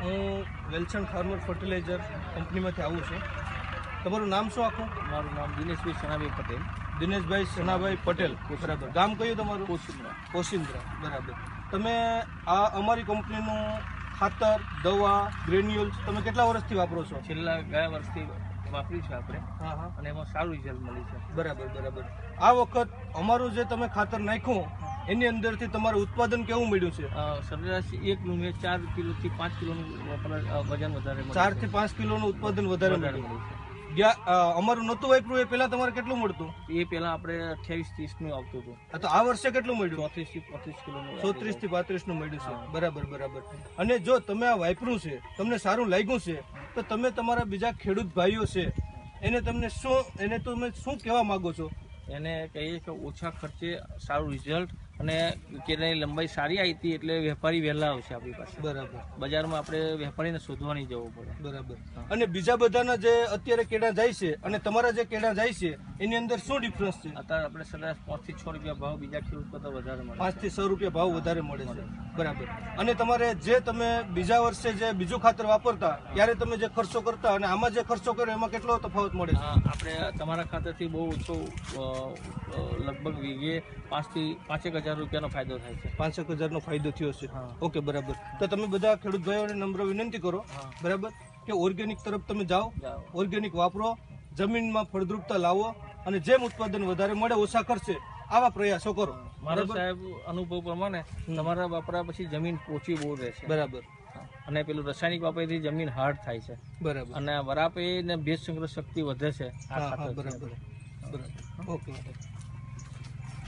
હું વેલસન farmer fertiliser કંપનીમાંથી આવું છું. તમારું નામ શું આખું? મારું નામ દિનેશભાઈ સનાભાઈ પટેલ. દિનેશભાઈ સનાભાઈ પટેલ, બરાબર. ગામ કયું તમારું? પોશિંદ્રા. પોશિંદ્રા, બરાબર. તમે આ અમારી કંપનીનું ખાતર, દવા, ગ્રેન્યુલ્સ તમે કેટલા વર્ષથી વાપરો છો? છેલ્લા ગયા વર્ષથી વાપર્યું છે આપણે. હા હા, અને એમાં સારું રિઝલ્ટ મળ્યું છે. બરાબર બરાબર. આ વખત અમારું જે તમે ખાતર નાખ્યું એની અંદરથી તમારું ઉત્પાદન કેવું મળ્યું છે? સરેરાશ 1 નું 4 કિલોથી 5 કિલોનું વજન વધારે મળ્યું. 4 થી 5 કિલોનું ઉત્પાદન વધારે મળ્યું છે. અમારું નહોતું વાપર્યું એ પહેલા તમારે કેટલું મળતું? એ પહેલા આપણે 28-30 નું આવતું હતું. તો આ વર્ષે કેટલું મળ્યું? 34 થી 35 કિલોનું. 34 થી 35 નું મળ્યું છે. બરાબર બરાબર. અને જો તમે આ વાપર્યું છે, તમને સારું લાગ્યું છે, તો તમે તમારા બીજા ખેડૂત ભાઈઓ છે એને તમે શું કહેવા માંગો છો? એને કહીએ કે ઓછા ખર્ચે સારું રિઝલ્ટ અને કેળાની લંબાઈ સારી આવી હતી એટલે વેપારી વહેલા આવશે આપણી પાસે. બરાબર. બજારમાં આપણે વેપારીને શોધવા નહીં જવું પડે. બરાબર. અને બીજા બધાના જે અત્યારે કેળા જાય છે અને તમારા જે કેળા જાય છે એની અંદર શું ડિફરન્સ છે? અત્યારે આપણે સરેરાશ 5 થી 6 રૂપિયા ભાવ બીજા ખેડૂત કરતાં વધારે મળે. 5 થી 6 રૂપિયા ભાવ વધારે મળે છે. બરાબર. અને તમારે જે તમે બીજા વર્ષે જે બીજું ખાતર વાપરતા ત્યારે તમે જે ખર્ચો કરતા અને આમાં જે ખર્ચો કર્યો એમાં કેટલો તફાવત મળે છે? આપણે તમારા ખાતરથી બહુ ઓછો લગભગ વીઘે 5,000 રૂપિયાનો ફાયદો થાય છે. 5,000 નો ફાયદો થયો છે. ઓકે, બરાબર. તો તમે બધા ખેડૂત ભાઈઓને નમ્ર વિનંતી કરો, બરાબર, કે ઓર્ગેનિક તરફ તમે જાઓ, ઓર્ગેનિક વાપરો, જમીનમાં ફળદ્રુપતા લાવો અને જેમ ઉત્પાદન વધારે મળે ઓછા ખર્ચે આવા પ્રયાસો કરો. મારા સાહેબ અનુભવ પ્રમાણે તમારા વાપરા પછી જમીન પોચી બહુ રહેશે. બરાબર. અને પેલું રાસાયણિક વાપરથી જમીન હાર્ડ થાય છે. બરાબર. અને વરાપે ને ભેજ સંગ્રહ શક્તિ વધે છે. બરાબર. ઓકે.